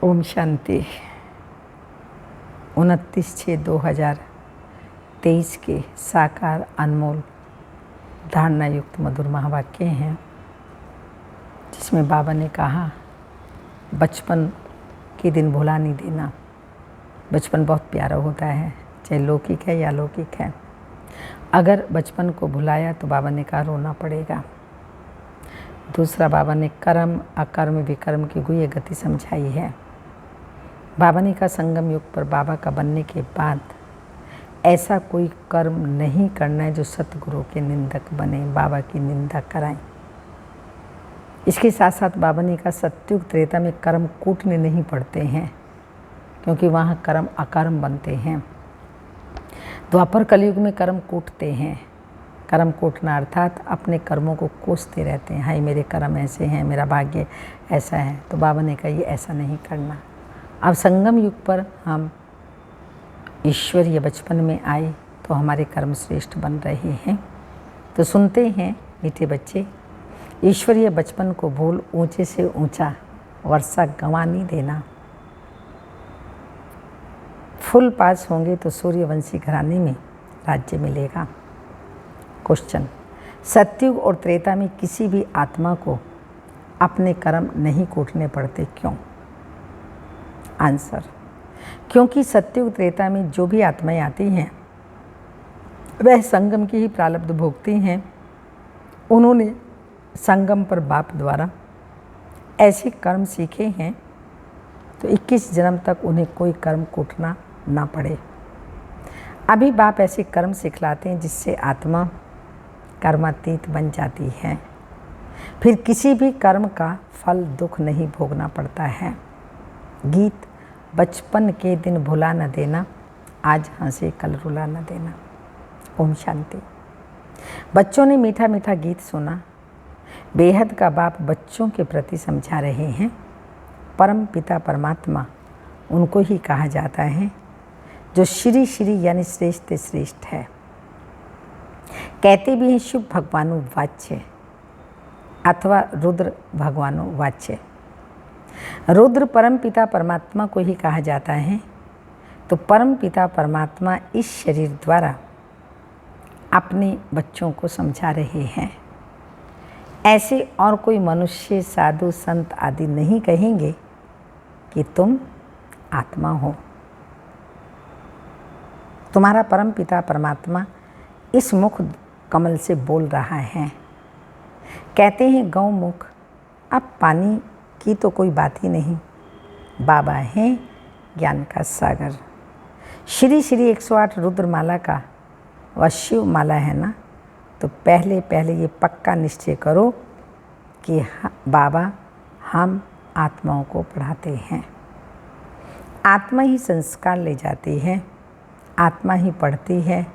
ओम शांति। 29/6/2023 के साकार अनमोल धारणा युक्त मधुर महावाक्य हैं, जिसमें बाबा ने कहा बचपन के दिन भुला नहीं देना। बचपन बहुत प्यारा होता है, चाहे लौकिक है या अलौकिक है। अगर बचपन को भुलाया तो बाबा ने कहा रोना पड़ेगा। दूसरा, बाबा ने कर्म अकर्म विकर्म की गुह्य गति समझाई है। बाबा ने कहा संगम युग पर बाबा का बनने के बाद ऐसा कोई कर्म नहीं करना है जो सतगुरु के निंदक बने, बाबा की निंदा कराएं। इसके साथ साथ बाबा ने कहा सत्युग त्रेता में कर्म कूटने नहीं पड़ते हैं, क्योंकि वहाँ कर्म अकर्म बनते हैं। द्वापर कलयुग में कर्म कूटते हैं। कर्म कूटना अर्थात अपने कर्मों को कोसते रहते हैं। हाय मेरे कर्म ऐसे हैं, मेरा भाग्य ऐसा है। तो बाबा ने कहा ये ऐसा नहीं करना। अब संगम युग पर हम ईश्वरीय बचपन में आए तो हमारे कर्म श्रेष्ठ बन रहे हैं। तो सुनते हैं मीठे बच्चे, ईश्वरीय बचपन को भूल ऊंचे से ऊंचा वर्षा गंवा नहीं देना। फुल पास होंगे तो सूर्यवंशी घराने में राज्य मिलेगा। क्वेश्चन, सतयुग और त्रेता में किसी भी आत्मा को अपने कर्म नहीं कूटने पड़ते, क्यों? आंसर, क्योंकि सतयुग त्रेता में जो भी आत्माएं आती हैं वह संगम की ही प्रारब्ध भोगती हैं। उन्होंने संगम पर बाप द्वारा ऐसे कर्म सीखे हैं तो 21 जन्म तक उन्हें कोई कर्म कूटना ना पड़े। अभी बाप ऐसे कर्म सिखलाते हैं जिससे आत्मा कर्मातीत बन जाती है। फिर किसी भी कर्म का फल दुख नहीं भोगना पड़ता है। गीत, बचपन के दिन भुला न देना, आज हंसे कल रुला न देना। ओम शांति। बच्चों ने मीठा मीठा गीत सुना। बेहद का बाप बच्चों के प्रति समझा रहे हैं। परम पिता परमात्मा उनको ही कहा जाता है जो श्री श्री यानी श्रेष्ठ श्रेष्ठ है। कहते भी हैं शुभ भगवानु वाच्य अथवा रुद्र भगवानु वाच्य। रुद्र परम पिता परमात्मा को ही कहा जाता है। तो परम पिता परमात्मा इस शरीर द्वारा अपने बच्चों को समझा रहे हैं। ऐसे और कोई मनुष्य साधु संत आदि नहीं कहेंगे कि तुम आत्मा हो। तुम्हारा परम पिता परमात्मा इस मुख कमल से बोल रहा है। कहते हैं गौमुख, अब पानी की तो कोई बात ही नहीं। बाबा हैं ज्ञान का सागर। श्री श्री 108 रुद्रमाला का व शिव माला है ना, तो पहले ये पक्का निश्चय करो कि बाबा हम आत्माओं को पढ़ाते हैं। आत्मा ही संस्कार ले जाती है, आत्मा ही पढ़ती है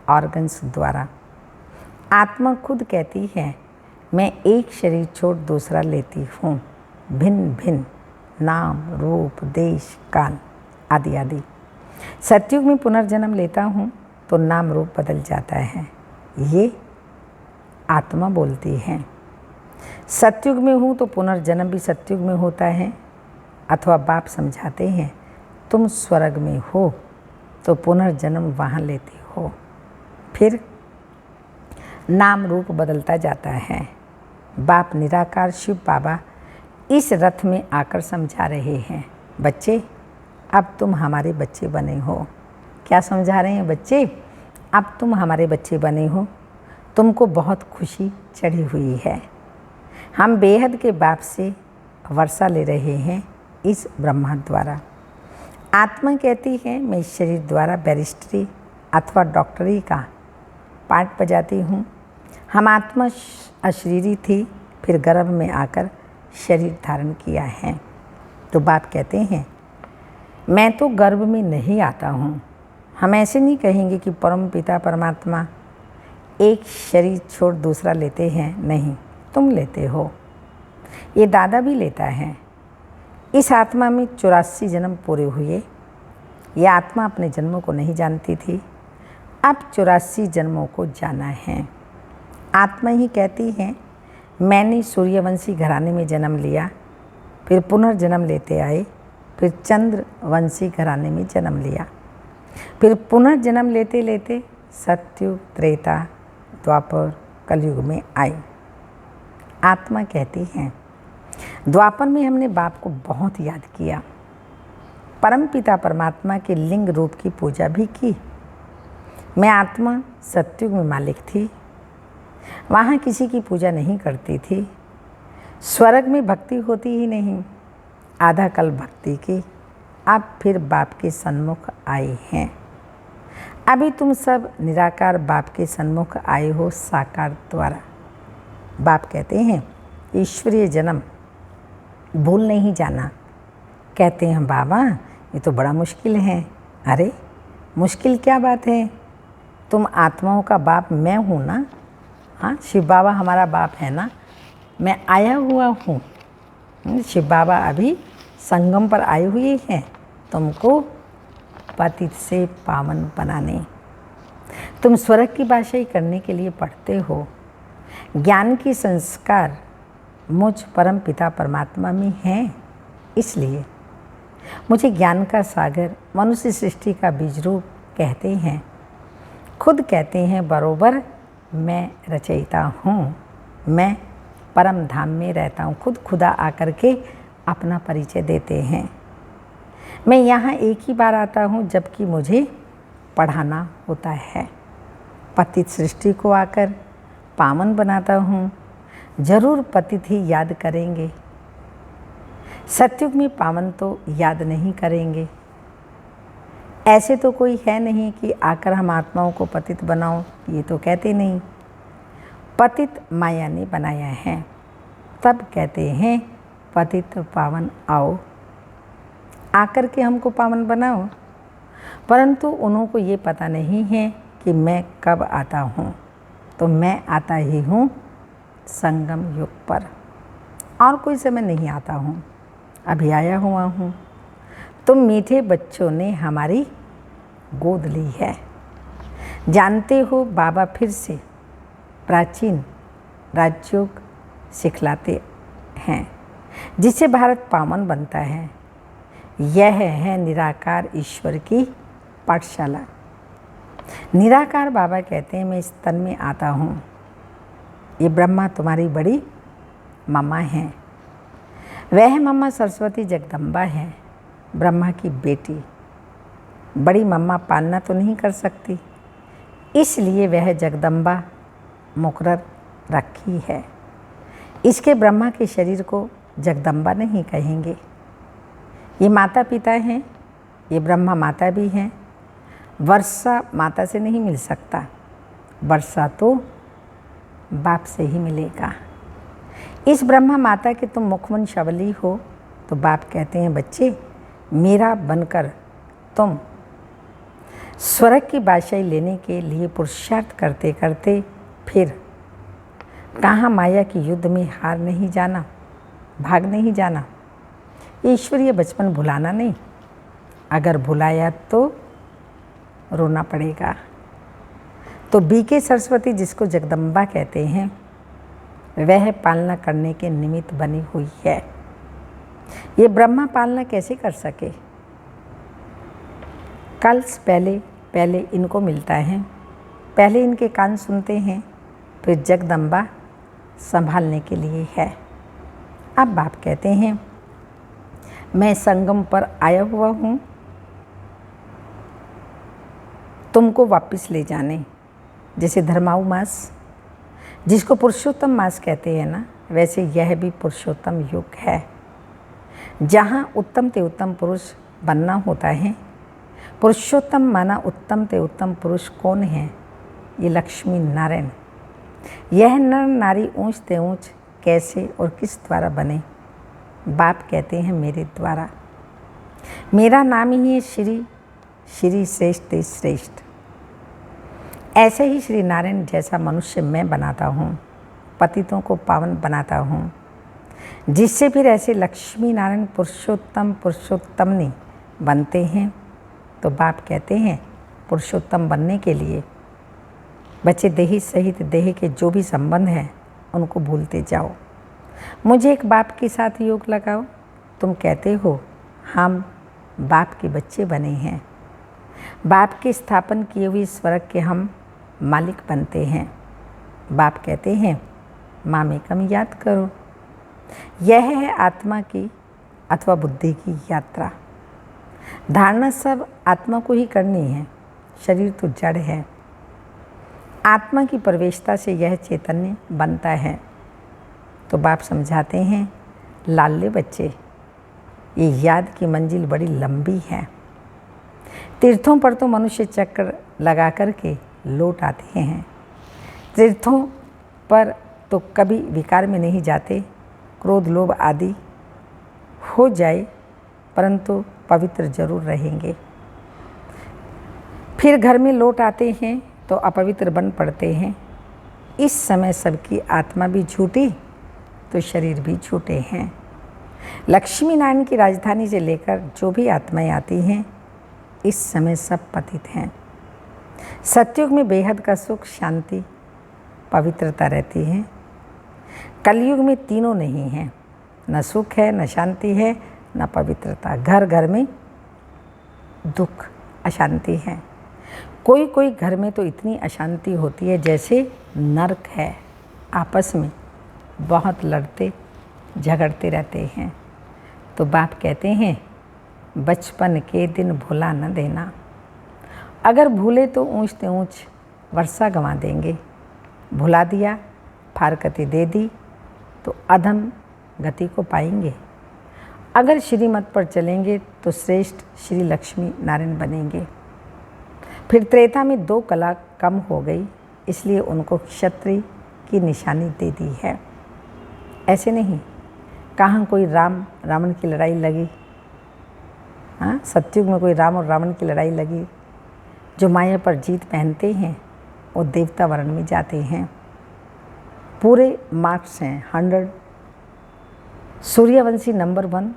ऑर्गन्स द्वारा। आत्मा खुद कहती है मैं एक शरीर छोड़ दूसरा लेती हूँ, भिन्न भिन्न नाम रूप देश काल आदि आदि। सतयुग में पुनर्जन्म लेता हूँ तो नाम रूप बदल जाता है, ये आत्मा बोलती है। सतयुग में हूँ तो पुनर्जन्म भी सतयुग में होता है। अथवा बाप समझाते हैं तुम स्वर्ग में हो तो पुनर्जन्म वहाँ लेते हो। फिर नाम रूप बदलता जाता है। बाप निराकार शिव बाबा इस रथ में आकर समझा रहे हैं बच्चे अब तुम हमारे बच्चे बने हो। क्या समझा रहे हैं बच्चे? अब तुम हमारे बच्चे बने हो, तुमको बहुत खुशी चढ़ी हुई है। हम बेहद के बाप से वर्षा ले रहे हैं इस ब्रह्मा द्वारा। आत्मा कहती है मैं इस शरीर द्वारा बैरिस्ट्री अथवा डॉक्टरी का पाठ बजाती हूँ। हम आत्मा अशरीरी थी, फिर गर्भ में आकर शरीर धारण किया है। तो बाप कहते हैं मैं तो गर्भ में नहीं आता हूँ। हम ऐसे नहीं कहेंगे कि परम पिता परमात्मा एक शरीर छोड़ दूसरा लेते हैं, नहीं, तुम लेते हो। ये दादा भी लेता है। इस आत्मा में 84 जन्म पूरे हुए। यह आत्मा अपने जन्मों को नहीं जानती थी, अब 84 जन्मों को जाना है। आत्मा ही कहती है मैंने सूर्यवंशी घराने में जन्म लिया, फिर पुनर्जन्म लेते आए फिर चंद्रवंशी घराने में जन्म लिया, फिर पुनर्जन्म लेते लेते सतयुग, त्रेता, द्वापर, कलयुग में आई। आत्मा कहती है, द्वापर में हमने बाप को बहुत याद किया, परमपिता परमात्मा के लिंग रूप की पूजा भी की। मैं आत्मा सतयुग में मालिक थी, वहाँ किसी की पूजा नहीं करती थी। स्वर्ग में भक्ति होती ही नहीं, आधा कल भक्ति की। अब फिर बाप के सन्मुख आए हैं। अभी तुम सब निराकार बाप के सन्मुख आए हो साकार द्वारा। बाप कहते हैं ईश्वरीय जन्म भूल नहीं जाना। कहते हैं बाबा ये तो बड़ा मुश्किल है। अरे मुश्किल क्या बात है, तुम आत्माओं का बाप मैं हूँ ना। हाँ, शिव बाबा हमारा बाप है ना, मैं आया हुआ हूँ। शिव बाबा अभी संगम पर आए हुए हैं तुमको पतित से पावन बनाने। तुम स्वर्ग की बादशाही करने के लिए पढ़ते हो। ज्ञान की संस्कार मुझ परम पिता परमात्मा में हैं, इसलिए मुझे ज्ञान का सागर मनुष्य सृष्टि का बीज रूप कहते हैं। खुद कहते हैं बरोबर मैं रचयिता हूँ, मैं परम धाम में रहता हूँ। खुद खुदा आकर के अपना परिचय देते हैं। मैं यहाँ एक ही बार आता हूँ जबकि मुझे पढ़ाना होता है। पतित सृष्टि को आकर पावन बनाता हूँ। जरूर पतित ही याद करेंगे, सतयुग में पावन तो याद नहीं करेंगे। ऐसे तो कोई है नहीं कि आकर हम आत्माओं को पतित बनाओ, ये तो कहते नहीं। पतित माया ने बनाया है, तब कहते हैं पतित पावन आओ, आकर के हमको पावन बनाओ। परंतु उन्हों को ये पता नहीं है कि मैं कब आता हूँ। तो मैं आता ही हूँ संगम युग पर, और कोई समय नहीं आता हूँ, अभी आया हुआ हूँ। तुम मीठे बच्चों ने हमारी गोद ली है। जानते हो बाबा फिर से प्राचीन राजयोग सिखलाते हैं जिससे भारत पावन बनता है। यह है निराकार ईश्वर की पाठशाला। निराकार बाबा कहते हैं मैं इस तन में आता हूँ। ये ब्रह्मा तुम्हारी बड़ी मम्मा हैं। वह मम्मा सरस्वती जगदम्बा है, ब्रह्मा की बेटी। बड़ी मम्मा पालना तो नहीं कर सकती, इसलिए वह जगदम्बा मुकर्रर रखी है। इसके ब्रह्मा के शरीर को जगदम्बा नहीं कहेंगे। ये माता पिता हैं, ये ब्रह्मा माता भी हैं। वर्षा माता से नहीं मिल सकता, वर्षा तो बाप से ही मिलेगा। इस ब्रह्मा माता के तुम मुखवंशावली हो। तो बाप कहते हैं बच्चे मेरा बनकर तुम स्वर्ग की बादशाही लेने के लिए पुरुषार्थ करते करते फिर कहाँ माया की युद्ध में हार नहीं जाना, भाग नहीं जाना। ईश्वरीय बचपन भुलाना नहीं, अगर भुलाया तो रोना पड़ेगा। तो बीके सरस्वती जिसको जगदम्बा कहते हैं वह पालना करने के निमित्त बनी हुई है। ये ब्रह्मा पालना कैसे कर सके? कल पहले इनको मिलता है, पहले इनके कान सुनते हैं, फिर जगदम्बा संभालने के लिए है। अब बाप कहते हैं मैं संगम पर आया हुआ हूँ तुमको वापस ले जाने। जैसे धर्माऊ मास जिसको पुरुषोत्तम मास कहते हैं ना, वैसे यह भी पुरुषोत्तम युग है जहाँ उत्तम ते उत्तम पुरुष बनना होता है। पुरुषोत्तम माना उत्तम ते उत्तम पुरुष कौन है? ये लक्ष्मी नारायण। यह नर नारी ऊंच ते ऊंच कैसे और किस द्वारा बने? बाप कहते हैं मेरे द्वारा। मेरा नाम ही है श्री, श्री श्रेष्ठ ते श्रेष्ठ। ऐसे ही श्री नारायण जैसा मनुष्य मैं बनाता हूँ, पतितों को पावन बनाता हूँ, जिससे फिर ऐसे लक्ष्मी नारायण पुरुषोत्तम नहीं बनते हैं। तो बाप कहते हैं पुरुषोत्तम बनने के लिए बच्चे देही सहित देह के जो भी संबंध हैं उनको भूलते जाओ। मुझे एक बाप के साथ योग लगाओ। तुम कहते हो हम बाप के बच्चे बने हैं। बाप के स्थापन किए हुए स्वर्ग के हम मालिक बनते हैं। बाप कहते हैं मामेकम याद करो। यह है आत्मा की अथवा बुद्धि की यात्रा। धारणा सब आत्मा को ही करनी है, शरीर तो जड़ है। आत्मा की प्रवेशता से यह चैतन्य बनता है। तो बाप समझाते हैं लाले बच्चे, ये याद की मंजिल बड़ी लंबी है। तीर्थों पर तो मनुष्य चक्र लगा करके लौट आते हैं। तीर्थों पर तो कभी विकार में नहीं जाते, क्रोध लोभ आदि हो जाए परंतु पवित्र जरूर रहेंगे। फिर घर में लौट आते हैं तो अपवित्र बन पड़ते हैं। इस समय सबकी आत्मा भी झूठी तो शरीर भी झूठे हैं। लक्ष्मी नारायण की राजधानी से लेकर जो भी आत्माएं आती हैं इस समय सब पतित हैं। सतयुग में बेहद का सुख शांति पवित्रता रहती है। कलयुग में तीनों नहीं है, न सुख है न शांति है न पवित्रता। घर घर में दुख अशांति है। कोई कोई घर में तो इतनी अशांति होती है जैसे नरक है। आपस में बहुत लड़ते झगड़ते रहते हैं। तो बाप कहते हैं बचपन के दिन भुला न देना। अगर भूले तो ऊंच ते ऊंच वर्षा गंवा देंगे। भुला दिया, फारकती दे दी तो अधम गति को पाएंगे। अगर श्रीमत पर चलेंगे तो श्रेष्ठ श्री लक्ष्मी नारायण बनेंगे। फिर त्रेता में 2 कला कम हो गई, इसलिए उनको क्षत्रिय की निशानी दे दी है। ऐसे नहीं कहाँ कोई राम रावण की लड़ाई लगी। हाँ, सतयुग में कोई राम और रावण की लड़ाई लगी। जो माया पर जीत पहनते हैं वो देवता वर्ण में जाते हैं। पूरे मार्क्स हैं 100। सूर्यवंशी नंबर 1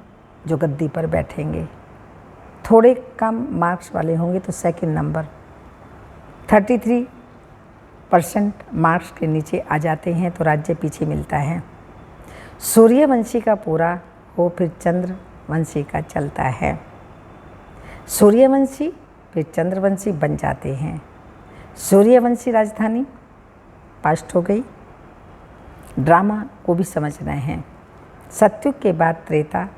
जो गद्दी पर बैठेंगे। थोड़े कम मार्क्स वाले होंगे तो सेकंड नंबर। 33% मार्क्स के नीचे आ जाते हैं तो राज्य पीछे मिलता है। सूर्यवंशी का पूरा हो फिर चंद्रवंशी का चलता है। सूर्यवंशी फिर चंद्रवंशी बन जाते हैं। सूर्यवंशी राजधानी पास्ट हो गई। ड्रामा को भी समझना है। सतयुग के बाद त्रेता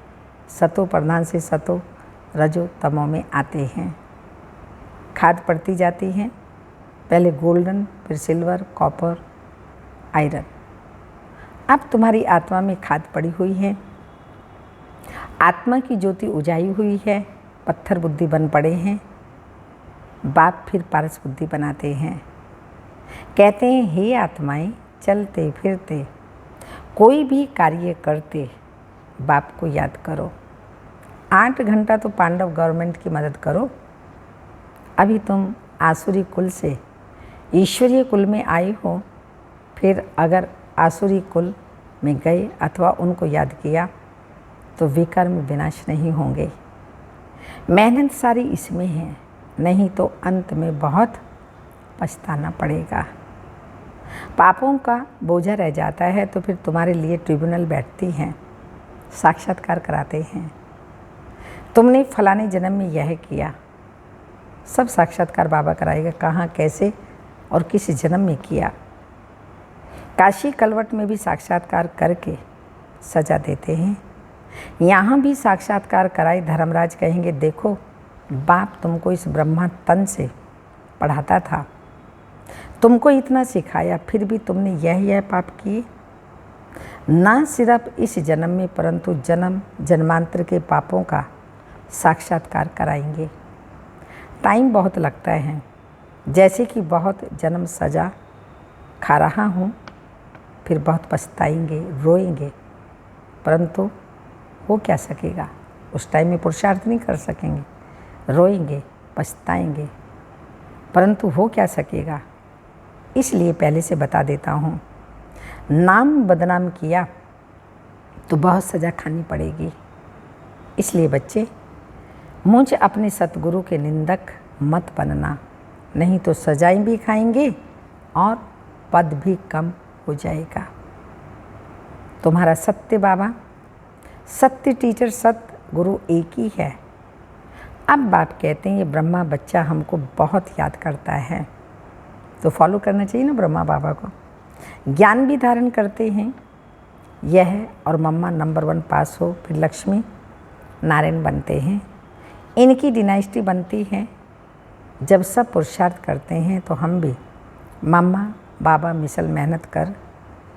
सतो प्रधान से सतो रजो तमो में आते हैं। खाद पड़ती जाती हैं, पहले गोल्डन फिर सिल्वर कॉपर आयरन। अब तुम्हारी आत्मा में खाद पड़ी हुई है। आत्मा की ज्योति उजाई हुई है। पत्थर बुद्धि बन पड़े हैं। बाप फिर पारस बुद्धि बनाते हैं। कहते हैं हे आत्माएं, चलते फिरते कोई भी कार्य करते बाप को याद करो। 8 घंटा तो पांडव गवर्नमेंट की मदद करो। अभी तुम आसुरी कुल से ईश्वरीय कुल में आए हो। फिर अगर आसुरी कुल में गए अथवा उनको याद किया तो विकर्म विनाश नहीं होंगे। मेहनत सारी इसमें है, नहीं तो अंत में बहुत पछताना पड़ेगा। पापों का बोझा रह जाता है तो फिर तुम्हारे लिए ट्रिब्यूनल बैठती हैं, साक्षात्कार कराते हैं। तुमने फलाने जन्म में यह किया, सब साक्षात्कार बाबा कराएगा, कहाँ कैसे और किस जन्म में किया। काशी कलवट में भी साक्षात्कार करके सजा देते हैं। यहाँ भी साक्षात्कार कराए धर्मराज कहेंगे देखो बाप तुमको इस ब्रह्मा तन से पढ़ाता था, तुमको इतना सिखाया, फिर भी तुमने यह पाप किए। ना सिर्फ इस जन्म में परंतु जन्म जन्मांतर के पापों का साक्षात्कार कराएंगे। टाइम बहुत लगता है, जैसे कि बहुत जन्म सजा खा रहा हूँ, फिर बहुत पछताएंगे रोएंगे, परंतु हो क्या सकेगा। उस टाइम में पुरुषार्थ नहीं कर सकेंगे, रोएंगे पछताएंगे, परंतु हो क्या सकेगा। इसलिए पहले से बता देता हूँ, नाम बदनाम किया तो बहुत सज़ा खानी पड़ेगी। इसलिए बच्चे मुझ अपने सतगुरु के निंदक मत बनना, नहीं तो सजाएं भी खाएंगे और पद भी कम हो जाएगा। तुम्हारा सत्य बाबा, सत्य टीचर, सत्य गुरु एक ही है। अब बाप कहते हैं ये ब्रह्मा बच्चा हमको बहुत याद करता है, तो फॉलो करना चाहिए ना ब्रह्मा बाबा को। ज्ञान भी धारण करते हैं यह, और मम्मा नंबर 1 पास हो, फिर लक्ष्मी नारायण बनते हैं। इनकी डिनाइस्टी बनती है। जब सब पुरुषार्थ करते हैं तो हम भी मम्मा बाबा मिसल मेहनत कर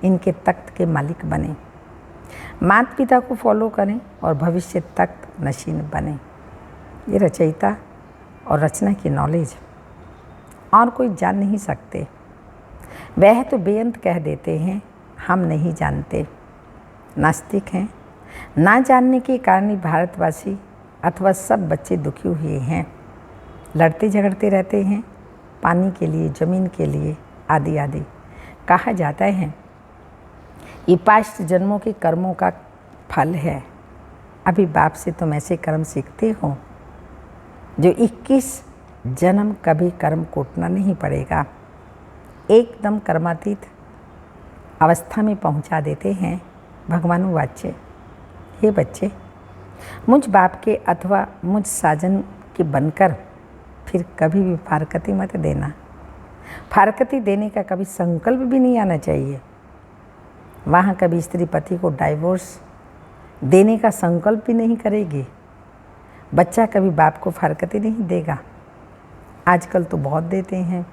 इनके तख्त के मालिक बने, माता पिता को फॉलो करें और भविष्य तख्त नशीन बने। ये रचयिता और रचना की नॉलेज और कोई जान नहीं सकते। वह तो बेअंत कह देते हैं हम नहीं जानते। नास्तिक हैं। ना जानने के कारण ही भारतवासी अथवा सब बच्चे दुखी हुए हैं, लड़ते झगड़ते रहते हैं पानी के लिए, ज़मीन के लिए, आदि आदि। कहा जाता है ये पास्ट जन्मों के कर्मों का फल है। अभी बाप से तुम ऐसे कर्म सीखते हो जो 21 जन्म कभी कर्म कोटना नहीं पड़ेगा। एकदम कर्मातीत अवस्था में पहुंचा देते हैं। भगवानुवाच्य, हे बच्चे, मुझ बाप के अथवा मुझ साजन के बनकर फिर कभी भी फारकती मत देना। फारकती देने का कभी संकल्प भी नहीं आना चाहिए। वहाँ कभी स्त्री पति को डाइवोर्स देने का संकल्प भी नहीं करेगी। बच्चा कभी बाप को फारकती नहीं देगा। आजकल तो बहुत देते हैं।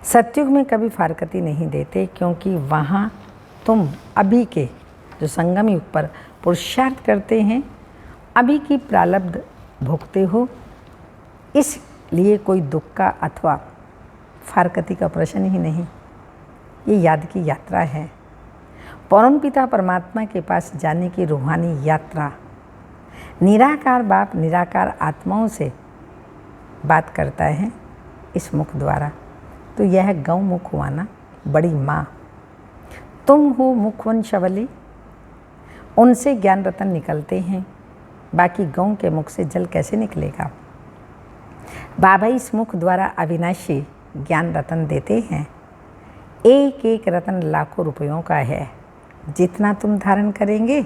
सतयुग में कभी फारकती नहीं देते, क्योंकि वहाँ तुम अभी के जो संगम युग पर पुरुषार्थ करते हैं, अभी की प्रारब्ध भोगते हो, इसलिए कोई दुख का अथवा फारकती का प्रश्न ही नहीं। ये याद की यात्रा है। परम पिता परमात्मा के पास जाने की रूहानी यात्रा। निराकार बाप निराकार आत्माओं से बात करता है इस मुख द्वारा। तो यह गौ मुख हुआ ना, बड़ी माँ। तुम हो मुखवंशावली, उनसे ज्ञान रतन निकलते हैं। बाकी गौ के मुख से जल कैसे निकलेगा। बाबा इस मुख द्वारा अविनाशी ज्ञान रतन देते हैं। एक एक रतन लाखों रुपयों का है। जितना तुम धारण करेंगे,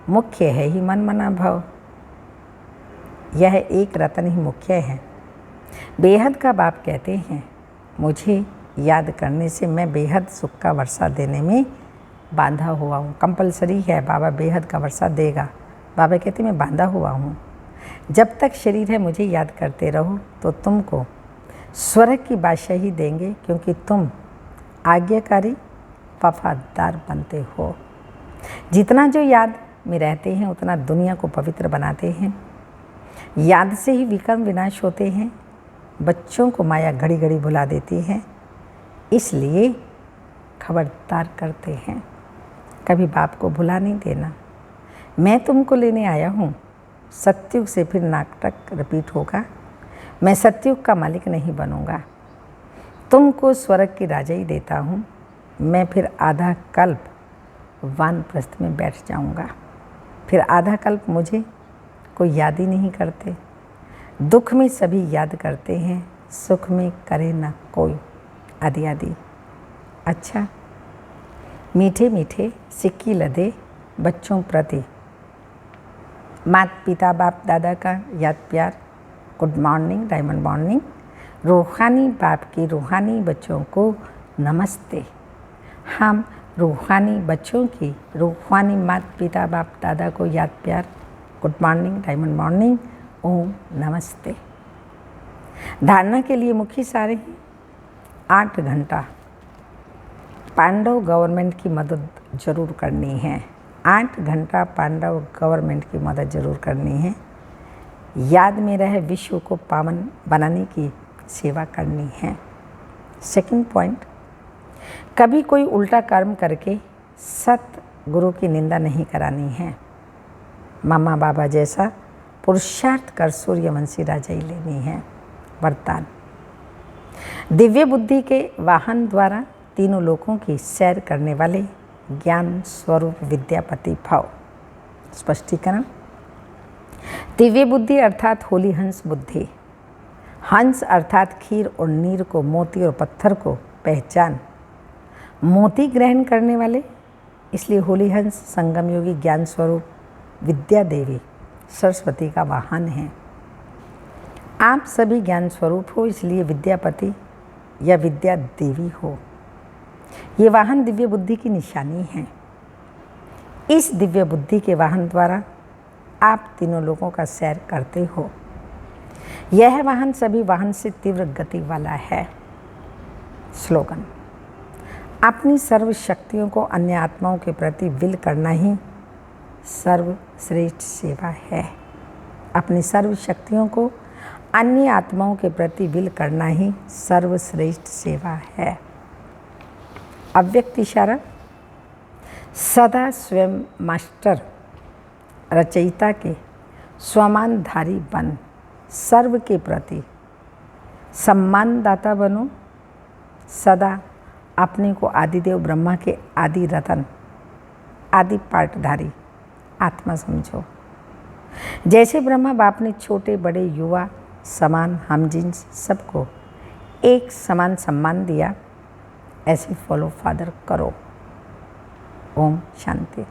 मुख्य है ही मन मना भाव। यह एक रतन ही मुख्य है। बेहद का बाप कहते हैं मुझे याद करने से मैं बेहद सुख का वर्षा देने में बांधा हुआ हूँ। कंपलसरी है, बाबा बेहद का वर्षा देगा। बाबा कहते मैं बांधा हुआ हूँ। जब तक शरीर है मुझे याद करते रहो तो तुमको स्वर्ग की बादशाही देंगे, क्योंकि तुम आज्ञाकारी वफादार बनते हो। जितना जो याद में रहते हैं उतना दुनिया को पवित्र बनाते हैं। याद से ही विकर्म विनाश होते हैं। बच्चों को माया घड़ी घड़ी भुला देती है, इसलिए खबरदार करते हैं कभी बाप को भुला नहीं देना। मैं तुमको लेने आया हूँ। सतयुग से फिर नाटक रिपीट होगा। मैं सतयुग का मालिक नहीं बनूंगा। तुमको स्वर्ग की राजाई देता हूँ। मैं फिर आधा कल्प वानप्रस्थ में बैठ जाऊंगा। फिर आधा कल्प मुझे कोई याद ही नहीं करते। दुख में सभी याद करते हैं, सुख में करे ना कोई, आदि आदि। अच्छा, मीठे मीठे सिक्की लदे बच्चों प्रति माता पिता बाप दादा का याद प्यार। Good morning, diamond morning. रूहानी बाप की रूहानी बच्चों को नमस्ते। हम रूहानी बच्चों की रूहानी माता पिता बाप दादा को याद प्यार। गुड मॉर्निंग, डायमंड मॉर्निंग, ओम नमस्ते। धारणा के लिए मुख्य सारे 8 घंटा पांडव गवर्नमेंट की मदद ज़रूर करनी है। 8 घंटा पांडव गवर्नमेंट की मदद ज़रूर करनी है। याद में रहे विश्व को पावन बनाने की सेवा करनी है। सेकंड पॉइंट, कभी कोई उल्टा कर्म करके सत गुरु की निंदा नहीं करानी है। मामा बाबा जैसा पुरुषार्थ कर सूर्यवंशी राजाई लेनी है। वरदान, दिव्य बुद्धि के वाहन द्वारा तीनों लोकों की सैर करने वाले ज्ञान स्वरूप विद्यापति भव। स्पष्टीकरण, दिव्य बुद्धि अर्थात होली हंस बुद्धि। हंस अर्थात खीर और नीर को, मोती और पत्थर को पहचान, मोती ग्रहण करने वाले, इसलिए होली हंस संगम योगी ज्ञान स्वरूप विद्या देवी सरस्वती का वाहन हैं। आप सभी ज्ञान स्वरूप हो, इसलिए विद्यापति या विद्या देवी हो। ये वाहन दिव्य बुद्धि की निशानी है। इस दिव्य बुद्धि के वाहन द्वारा आप तीनों लोगों का सैर करते हो। यह वाहन सभी वाहन से तीव्र गति वाला है। स्लोगन: अपनी सर्व शक्तियों को अन्य आत्माओं के प्रति विल करना ही सर्वश्रेष्ठ सेवा है। अपनी सर्व शक्तियों को अन्य आत्माओं के प्रति विल करना ही सर्वश्रेष्ठ सेवा है। अव्यक्त इशारा: सदा स्वयं मास्टर रचयिता के स्वमानधारी बन सर्व के प्रति सम्मानदाता बनो। सदा अपने को आदिदेव ब्रह्मा के आदि रतन, आदि पाटधारी आत्मा समझो। जैसे ब्रह्मा बाप ने छोटे बड़े युवा समान हमजिन्स सबको एक समान सम्मान दिया, ऐसे फॉलो फादर करो। ओम शांति।